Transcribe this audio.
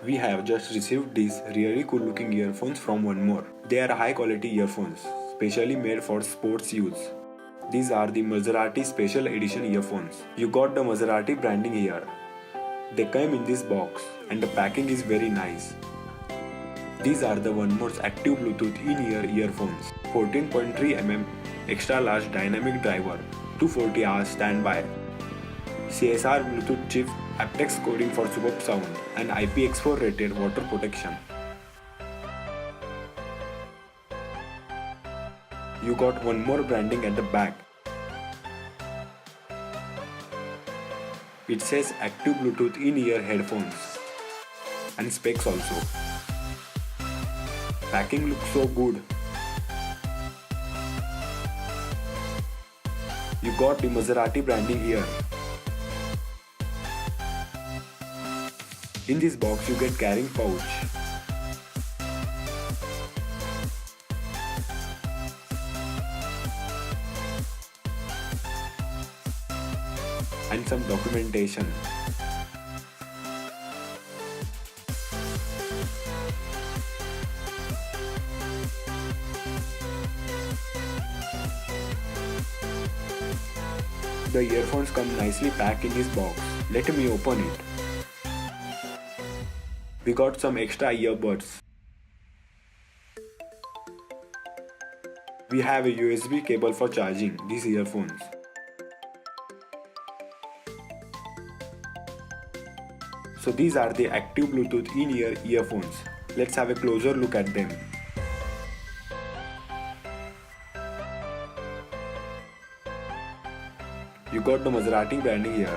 We have just received these really cool looking earphones from 1More. They are high quality earphones, specially made for sports use. These are the Maserati Special Edition earphones. You got the Maserati branding here. They came in this box and the packing is very nice. These are the 1More's active Bluetooth in-ear earphones. 14.3 mm extra large dynamic driver, 240 hours standby, CSR Bluetooth chip, aptX coding for superb sound, and IPX4 rated water protection. You got 1More branding at the back. It says active Bluetooth in-ear headphones and specs also. Packing looks so good. You got the Maserati branding here. In this box you get carrying pouch. And some documentation. The earphones come nicely packed in this box. Let me open it. We got some extra earbuds. We have a USB cable for charging these earphones. So these are the active Bluetooth in-ear earphones. Let's have a closer look at them. You got the Maserati branding here.